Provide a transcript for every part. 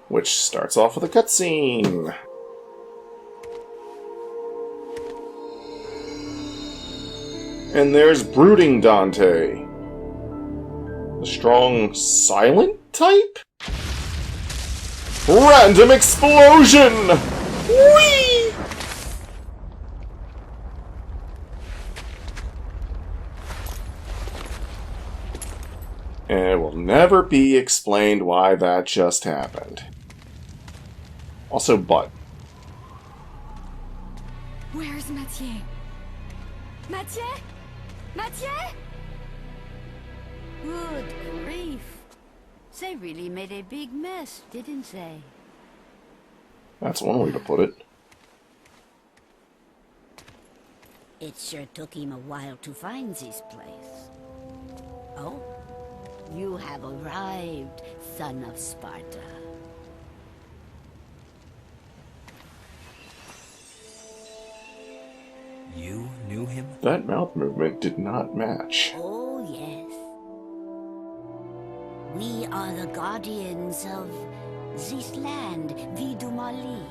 Which starts off with a cutscene. And there's Brooding Dante. The strong, silent type? Random explosion! Whee! And it will never be explained why that just happened. Also, butt. Where's Mathieu? Mathieu? Mathieu? Good grief. They really made a big mess, didn't they? That's one way to put it. It sure took him a while to find this place. Oh, you have arrived, son of Sparta. You knew him? That mouth movement did not match. Oh, yes. We are the guardians of this land, Vidumali.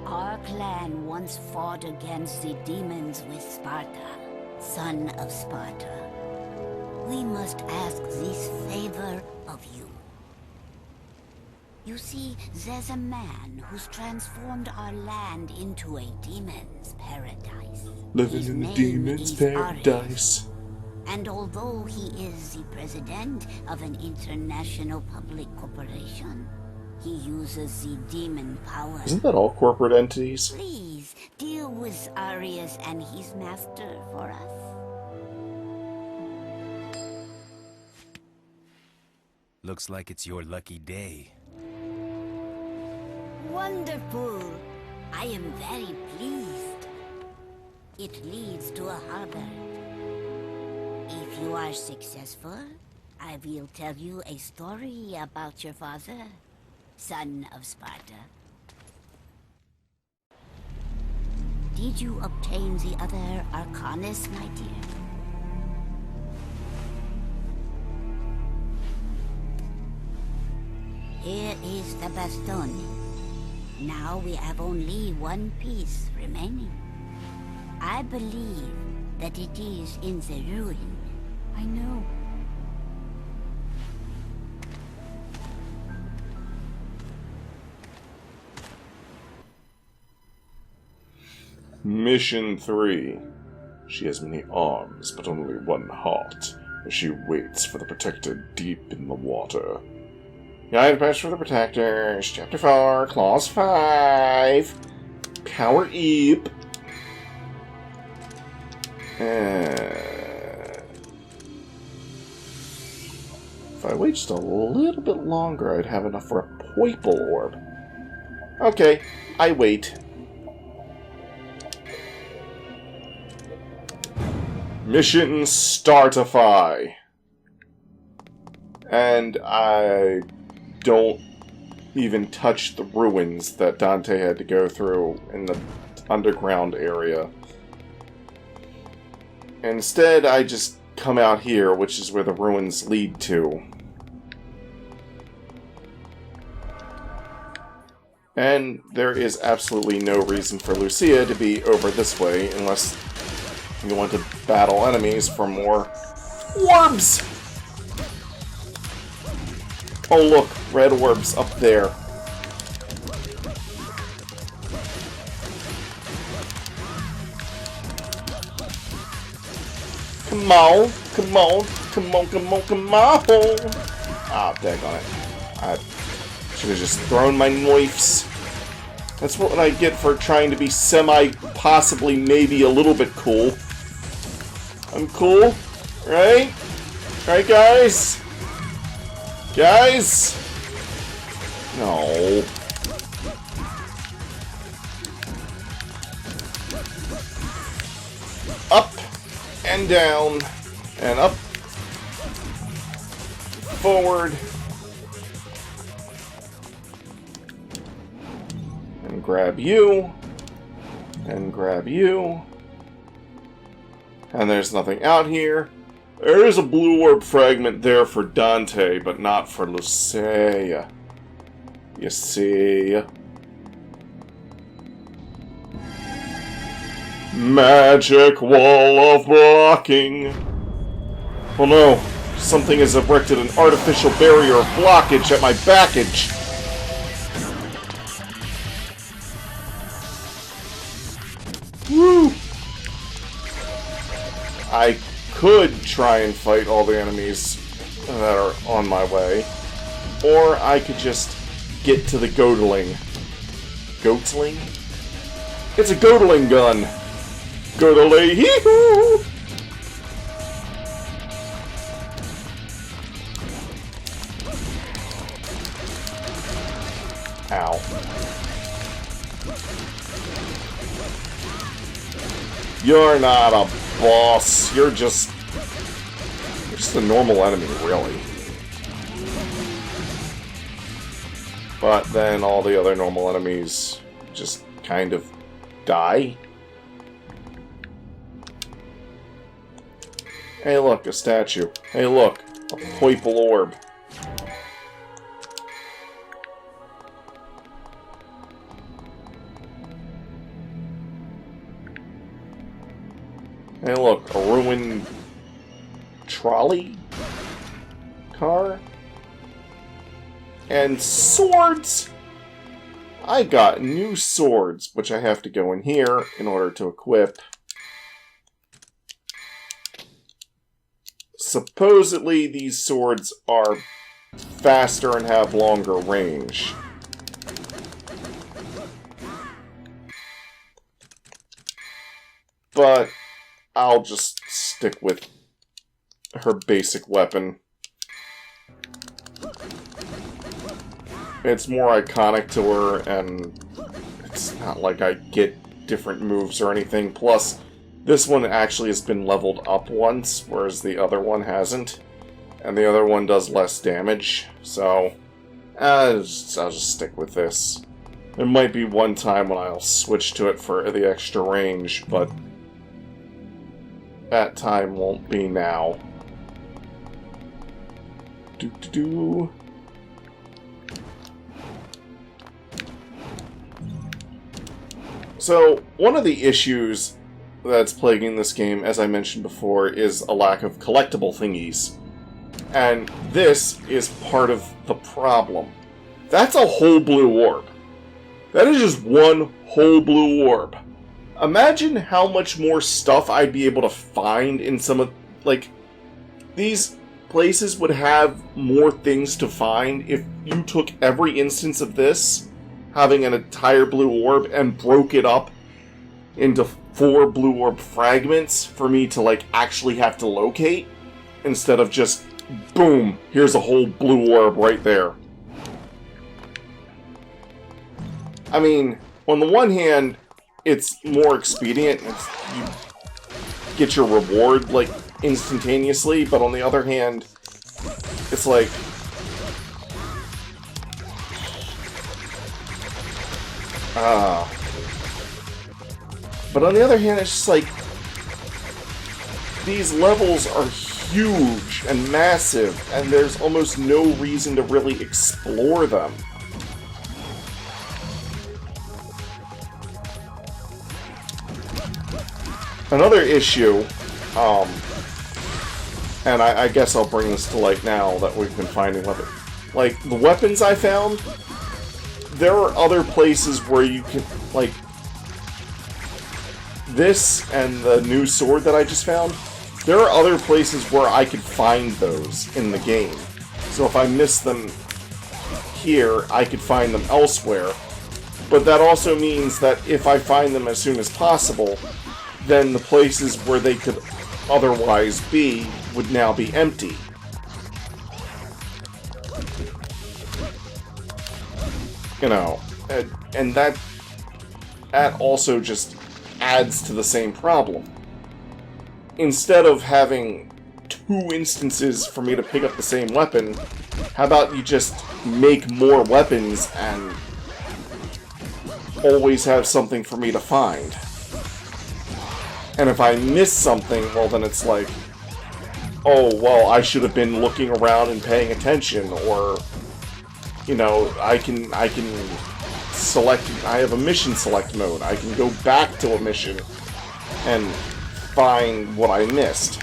Our clan once fought against the demons with Sparta, son of Sparta. We must ask this favor of you. You see, there's a man who's transformed our land into a demon's paradise. Living His in the name demon's is paradise. Ares. And although he is the president of an international public corporation, he uses the demon power. Isn't that all corporate entities? Please, deal with Arius and his master for us. Looks like it's your lucky day. Wonderful! I am very pleased. It leads to a harbor. If you are successful, I will tell you a story about your father, son of Sparta. Did you obtain the other Arcanus, my dear? Here is the bastone. Now we have only one piece remaining. I believe that it is in the ruin. I know. Mission 3. She has many arms, but only one heart, as she waits for the protector deep in the water. Guide best for the protectors. Chapter 4, Clause 5. Power Eep. If I wait just a little bit longer, I'd have enough for a purple orb. Okay, I wait. Mission Startify. And I don't even touch the ruins that Dante had to go through in the underground area. Instead, I just come out here, which is where the ruins lead to. And there is absolutely no reason for Lucia to be over this way unless you want to battle enemies for more orbs! Oh look, red orbs up there. Come on, come on, come on, come on, come on! Ah, daggone it. I should have just thrown my knives. That's what I get for trying to be possibly, maybe a little bit cool. I'm cool, right? Right, guys? Guys? No. Up and down and up. Forward. And grab you. And grab you. And there's nothing out here. There is a blue orb fragment there for Dante, but not for Lucia. You see? Magic wall of blocking. Oh no, something has erected an artificial barrier of blockage at my backage. Woo! I could try and fight all the enemies that are on my way, or I could just get to the Goatling. Goatling? It's a Goatling gun! Goatling, hee-hoo! Ow. You're not a boss. You're just a normal enemy, really. But then all the other normal enemies just kind of die. Hey look, a statue. Hey look, a purple orb. Hey look, a ruined trolley car? And swords! I got new swords, which I have to go in here in order to equip. Supposedly these swords are faster and have longer range. But I'll just stick with her basic weapon. It's more iconic to her, and it's not like I get different moves or anything. Plus, this one actually has been leveled up once, whereas the other one hasn't. And the other one does less damage, so I'll just stick with this. There might be one time when I'll switch to it for the extra range, but that time won't be now. Do-do-do. So, one of the issues that's plaguing this game, as I mentioned before, is a lack of collectible thingies. And this is part of the problem. That's a whole blue orb. That is just one whole blue orb. Imagine how much more stuff I'd be able to find in some of... Like, these places would have more things to find if you took every instance of this, having an entire blue orb, and broke it up into 4 blue orb fragments for me to, like, actually have to locate, instead of just, boom, here's a whole blue orb right there. I mean, on the one hand, it's more expedient, you get your reward, like, instantaneously, but on the other hand, it's like... But on the other hand, it's just like... These levels are huge and massive, and there's almost no reason to really explore them. Another issue, and I guess I'll bring this to light now that we've been finding weapons. Like, the weapons I found, there are other places where you can, like, this and the new sword that I just found, there are other places where I could find those in the game. So if I miss them here, I could find them elsewhere. But that also means that if I find them as soon as possible, then the places where they could otherwise be would now be empty. You know, and that also just adds to the same problem. Instead of having 2 instances for me to pick up the same weapon, how about you just make more weapons and always have something for me to find? And if I miss something, well then it's like, oh, well, I should have been looking around and paying attention, or, you know, I can select, I have a mission select mode. I can go back to a mission and find what I missed.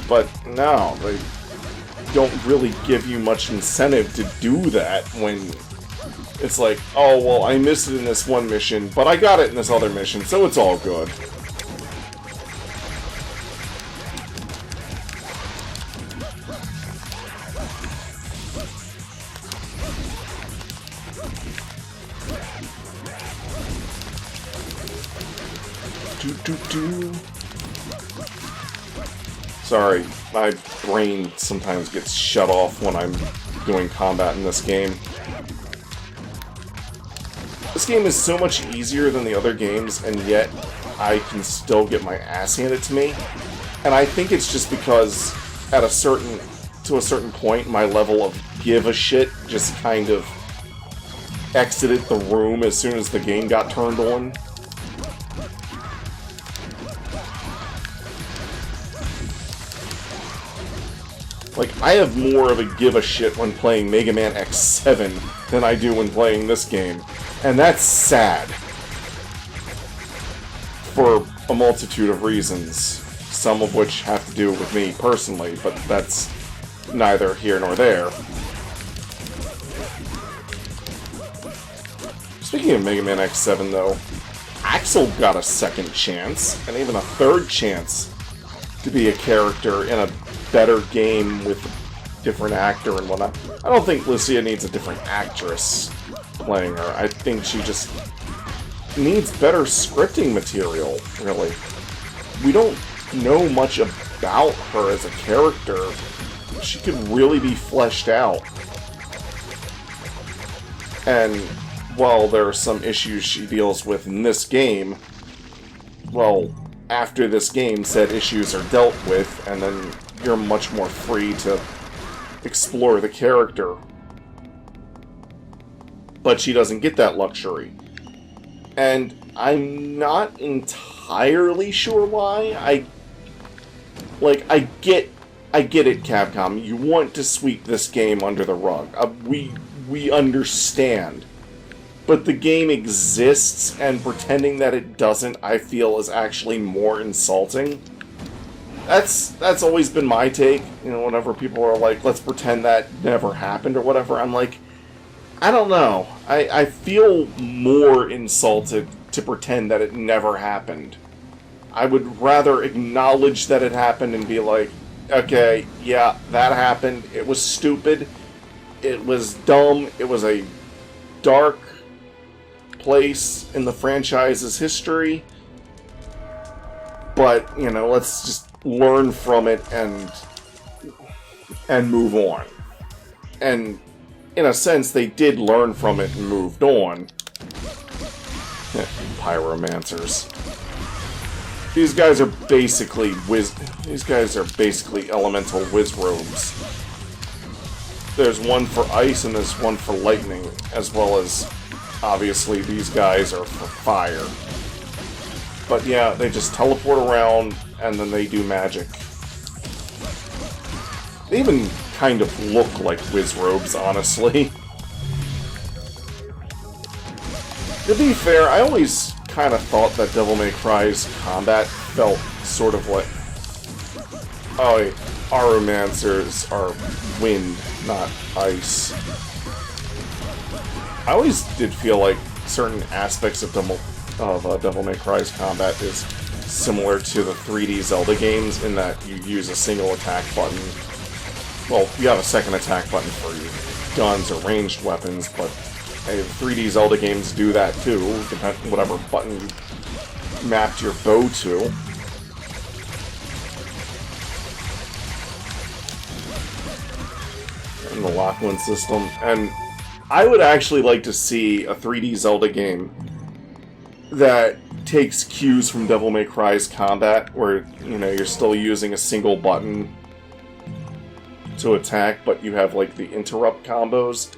But no, they don't really give you much incentive to do that when it's like, oh, well, I missed it in this one mission, but I got it in this other mission, so it's all good. Sorry, my brain sometimes gets shut off when I'm doing combat in this game. This game is so much easier than the other games, and yet I can still get my ass handed to me. And I think it's just because to a certain point, my level of give a shit just kind of exited the room as soon as the game got turned on. Like, I have more of a give a shit when playing Mega Man X7 than I do when playing this game. And that's sad. For a multitude of reasons. Some of which have to do with me personally, but that's neither here nor there. Speaking of Mega Man X7, though, Axel got a second chance, and even a third chance, to be a character in a better game with a different actor and whatnot. I don't think Lucia needs a different actress playing her. I think she just needs better scripting material, really. We don't know much about her as a character. She could really be fleshed out. And while there are some issues she deals with in this game, well, after this game, said issues are dealt with, and then you're much more free to explore the character. But she doesn't get that luxury. And I'm not entirely sure why. I get it, Capcom. You want to sweep this game under the rug. We understand. But the game exists, and pretending that it doesn't, I feel, is actually more insulting. That's always been my take. You know, whenever people are like, let's pretend that never happened or whatever, I'm like, I don't know. I feel more insulted to pretend that it never happened. I would rather acknowledge that it happened and be like, okay, yeah, that happened. It was stupid. It was dumb. It was a dark place in the franchise's history. But, you know, let's just learn from it and move on. And in a sense, they did learn from it and moved on. Pyromancers. These guys are basically elemental wizrobes. There's one for ice and there's one for lightning, as well as obviously these guys are for fire. But yeah, they just teleport around and then they do magic. They even kind of look like wizrobes, honestly. To be fair, I always kind of thought that Devil May Cry's combat felt sort of like... Oh, wait, Aromancers are wind, not ice. I always did feel like certain aspects of Devil May Cry's combat is similar to the 3D Zelda games in that you use a single attack button. Well, you have a second attack button for your guns or ranged weapons, but hey, 3D Zelda games do that too, depending on whatever button you mapped your bow to. And the lock-on system. And I would actually like to see a 3D Zelda game that takes cues from Devil May Cry's combat, where, you know, you're still using a single button to attack, but you have, like, the interrupt combos.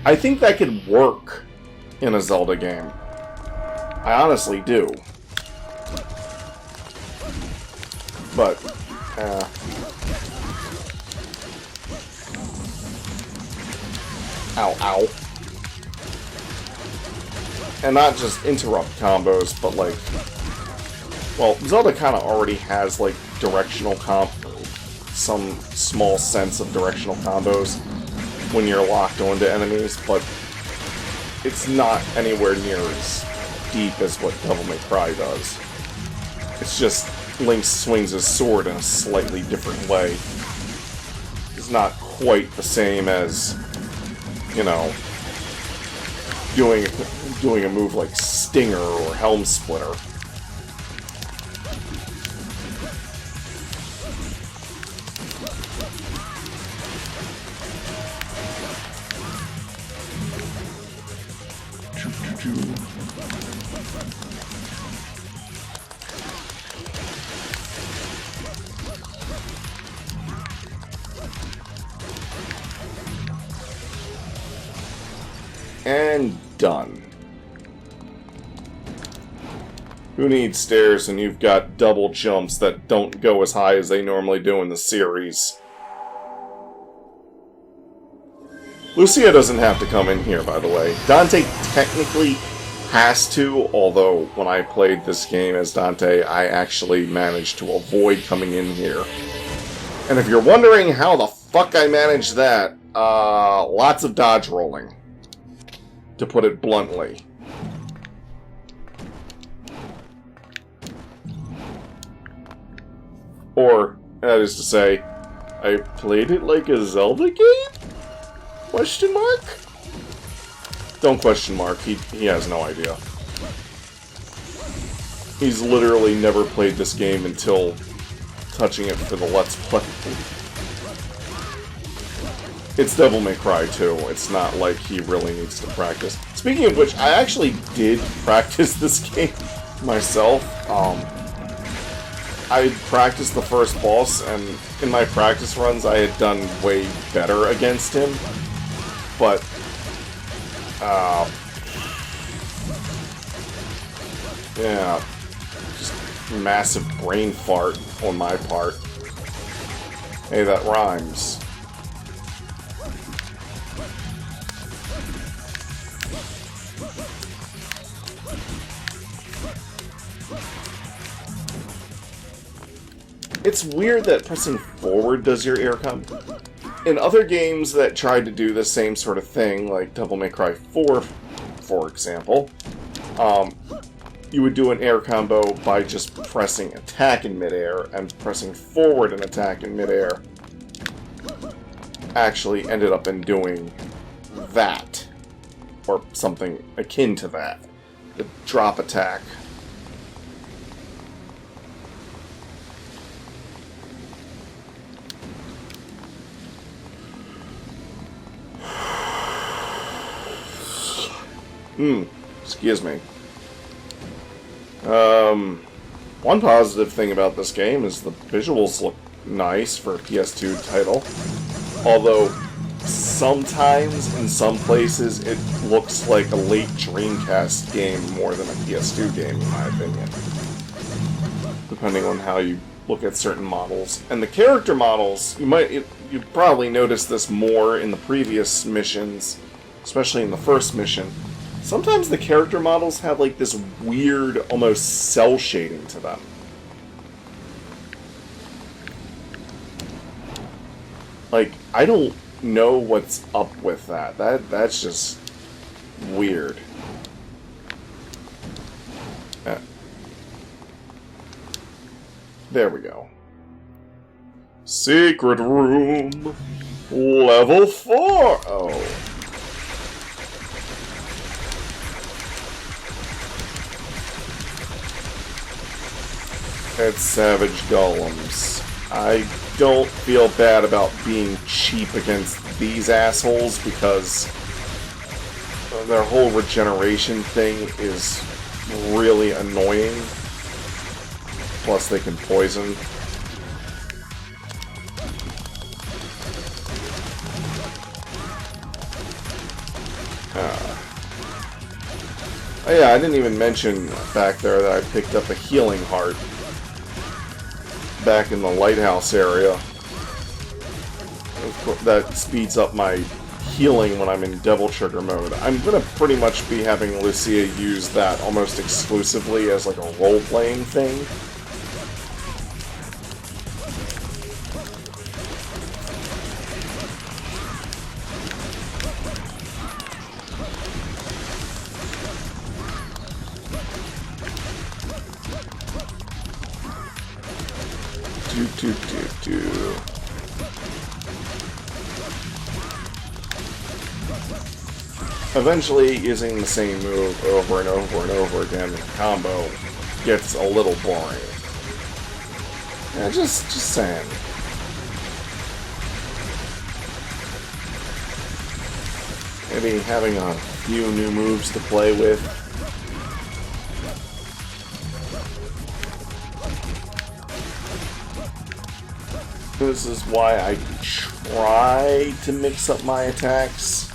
I think that could work in a Zelda game. I honestly do. But, ow, ow. And not just interrupt combos, but like... Well, Zelda kind of already has, like, directional some small sense of directional combos when you're locked onto enemies, but it's not anywhere near as deep as what Devil May Cry does. It's just Link swings his sword in a slightly different way. It's not quite the same as, you know, doing a move like Stinger or Helm Splitter. And done. Who needs stairs when you've got double jumps that don't go as high as they normally do in the series? Lucia doesn't have to come in here, by the way. Dante technically has to, although when I played this game as Dante, I actually managed to avoid coming in here. And if you're wondering how the fuck I managed that, lots of dodge rolling. To put it bluntly. Or, that is to say, I played it like a Zelda game? Question mark? Don't question mark, he has no idea. He's literally never played this game until touching it for the Let's Play. It's Devil May Cry 2. It's not like he really needs to practice. Speaking of which, I actually did practice this game myself. I practiced the first boss, and in my practice runs, I had done way better against him. But, yeah, just massive brain fart on my part. Hey, that rhymes. It's weird that pressing forward does your air combo. In other games that tried to do the same sort of thing, like Devil May Cry 4, for example, you would do an air combo by just pressing attack in midair, and pressing forward and attack in midair actually ended up in doing that, or something akin to that. The drop attack. Excuse me. One positive thing about this game is the visuals look nice for a PS2 title. Although, sometimes, in some places, it looks like a late Dreamcast game more than a PS2 game, in my opinion. Depending on how you look at certain models. And the character models, you probably noticed this more in the previous missions, especially in the first mission. Sometimes the character models have like this weird, almost cell shading to them. Like, I don't know what's up with that. That's just weird. There we go. Secret room. Level 4. Oh. It's Savage Golems. I don't feel bad about being cheap against these assholes because their whole regeneration thing is really annoying. Plus they can poison. Oh yeah, I didn't even mention back there that I picked up a healing heart back in the lighthouse area. That speeds up my healing when I'm in Devil Trigger mode. I'm gonna pretty much be having Lucia use that almost exclusively as like a role-playing thing. Eventually, using the same move over and over and over again in combo gets a little boring. Yeah, just saying. Maybe having a few new moves to play with. This is why I try to mix up my attacks.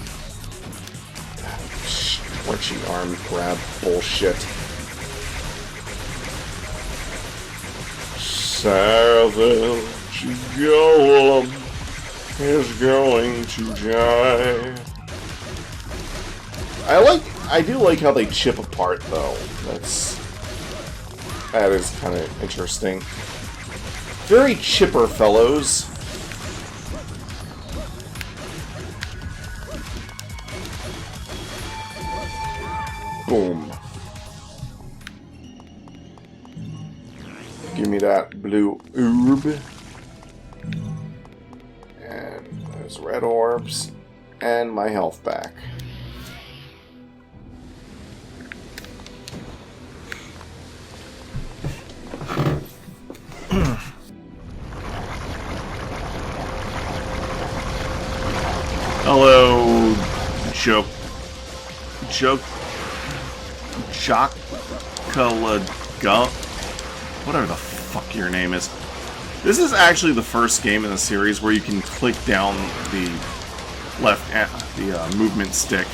Stretchy arm grab bullshit. Savage Golem is going to die. I do like how they chip apart though. That is kind of interesting. Very chipper fellows. Boom. Give me that blue orb. And those red orbs. And my health back. Hello, Jocalaga, whatever the fuck your name is. This is actually the first game in the series where you can click down the movement stick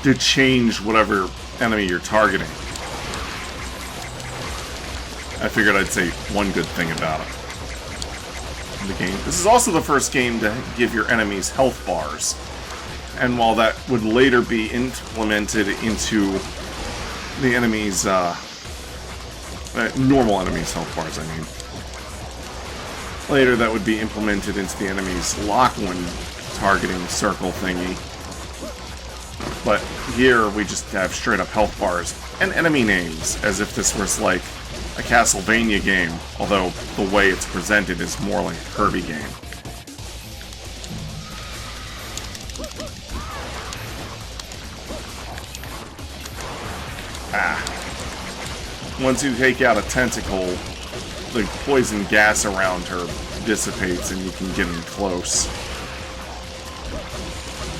to change whatever enemy you're targeting. I figured I'd say one good thing about it. The game. This is also the first game to give your enemies health bars. And while that would later be implemented into the enemies, normal enemies' health bars, I mean. Later that would be implemented into the enemy's lock-one targeting circle thingy. But here we just have straight-up health bars and enemy names, as if this was like a Castlevania game, although the way it's presented is more like a Kirby game. Once you take out a tentacle, the poison gas around her dissipates and you can get in close.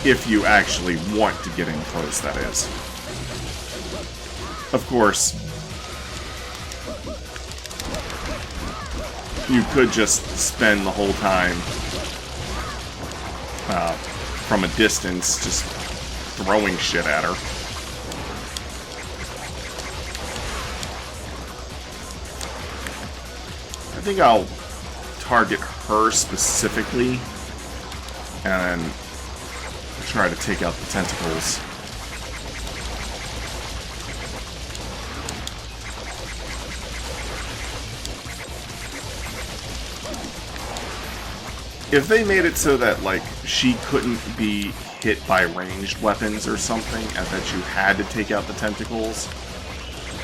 If you actually want to get in close, that is. Of course, you could just spend the whole time from a distance just throwing shit at her. I think I'll target her specifically and try to take out the tentacles. If they made it so that, like, she couldn't be hit by ranged weapons or something, and that you had to take out the tentacles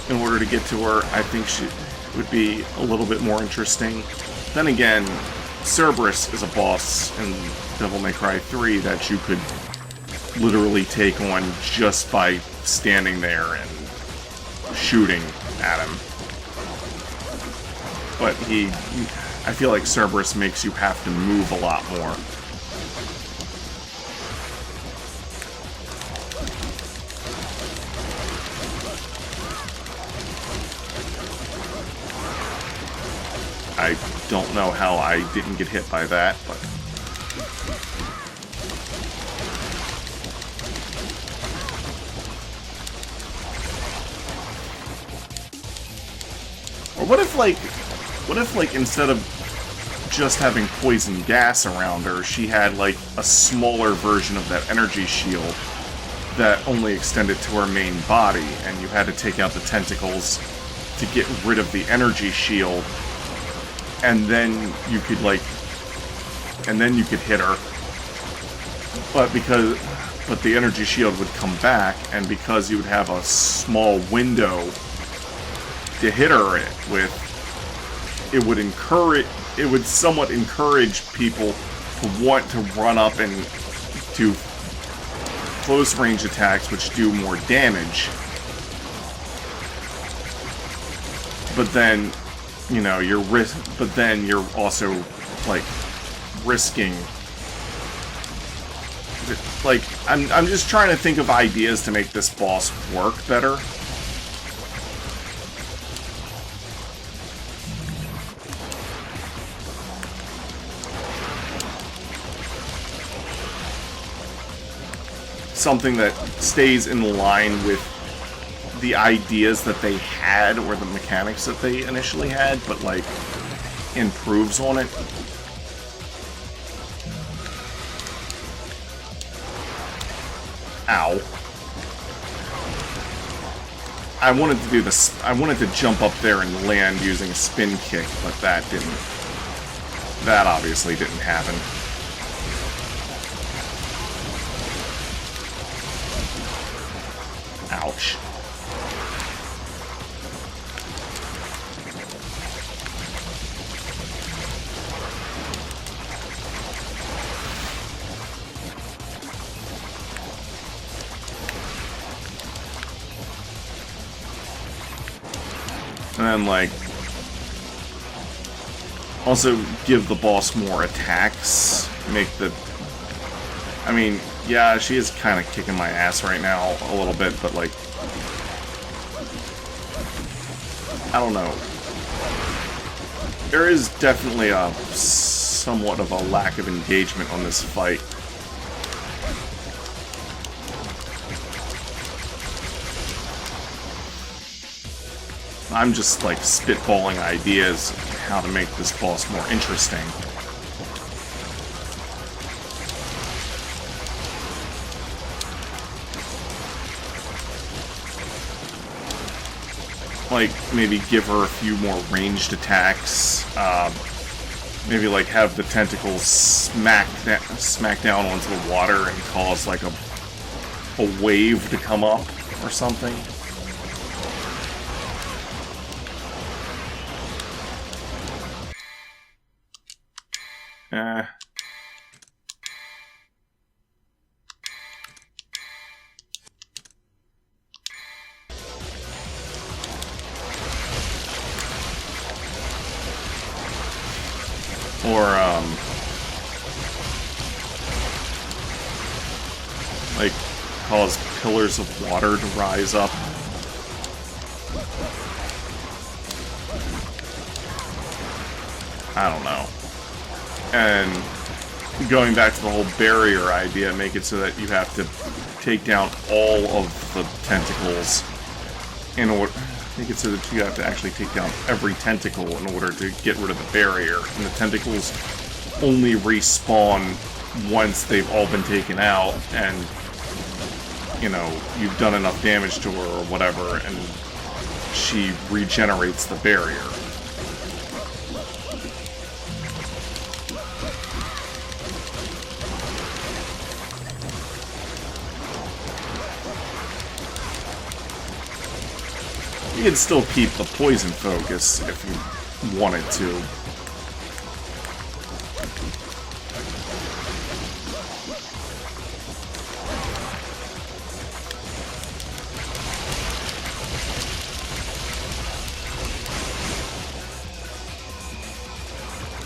in order to get to her, I think she would be a little bit more interesting. Then again, Cerberus is a boss in Devil May Cry 3 that you could literally take on just by standing there and shooting at him. But I feel like Cerberus makes you have to move a lot more. I don't know how I didn't get hit by that, but... what if like instead of just having poison gas around her, she had like a smaller version of that energy shield that only extended to her main body, and you had to take out the tentacles to get rid of the energy shield, and then you could hit her. But the energy shield would come back, and because you would have a small window to hit her with, it would somewhat encourage people to want to run up and do close range attacks, which do more damage. But then, you know, you're also like risking. Like, I'm just trying to think of ideas to make this boss work better. Something that stays in line with the ideas that they had, or the mechanics that they initially had, but like improves on it. Ow. I wanted to do this. I wanted to jump up there and land using a spin kick, but that obviously didn't happen. Ouch. And then, like, also give the boss more attacks. I mean, yeah, she is kind of kicking my ass right now a little bit, but, like, I don't know. There is definitely somewhat of a lack of engagement on this fight. I'm just, like, spitballing ideas how to make this boss more interesting. Like, maybe give her a few more ranged attacks. Maybe, like, have the tentacles smack down onto the water and cause, like, a wave to come up or something. Or, like, cause pillars of water to rise up. I don't know. And going back to the whole barrier idea, make it so that you have to take down all of the tentacles in order... Make it so that you have to actually take down every tentacle in order to get rid of the barrier. And the tentacles only respawn once they've all been taken out, and, you know, you've done enough damage to her or whatever, and she regenerates the barrier. You can still keep the poison focus if you wanted to.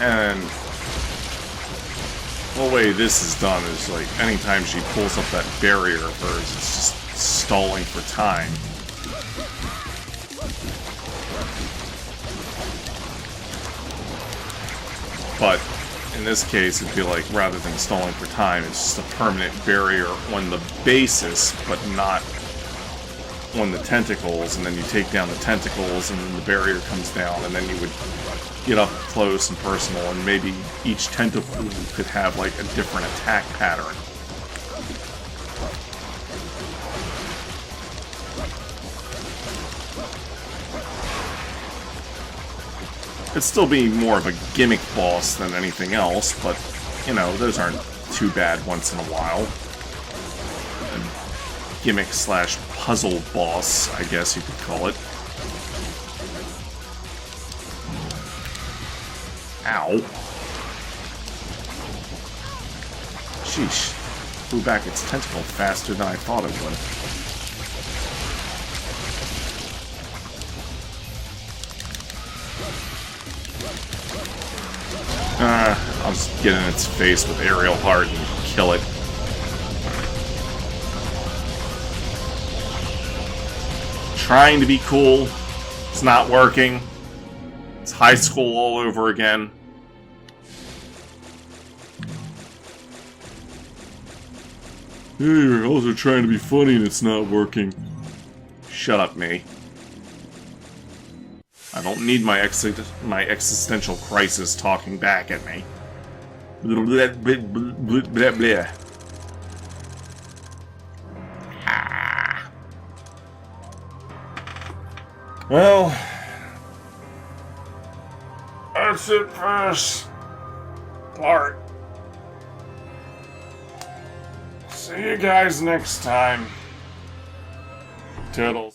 And the way this is done is, like, anytime she pulls up that barrier of hers, it's just stalling for time. But in this case, it'd be like, rather than stalling for time, it's just a permanent barrier on the basis, but not on the tentacles, and then you take down the tentacles, and then the barrier comes down, and then you would get up close and personal, and maybe each tentacle could have like a different attack pattern. It'd still be more of a gimmick boss than anything else, but, you know, those aren't too bad once in a while. A gimmick/puzzle boss, I guess you could call it. Ow. Sheesh. Flew back its tentacle faster than I thought it would. I'll just get in its face with Aerial Heart and kill it. Trying to be cool. It's not working. It's high school all over again. Hey, you're also trying to be funny and it's not working. Shut up, me. I don't need my existential crisis talking back at me. Blah, blah, blah, blah, blah, blah. Ah. Well, that's it for this part. See you guys next time. Toodles.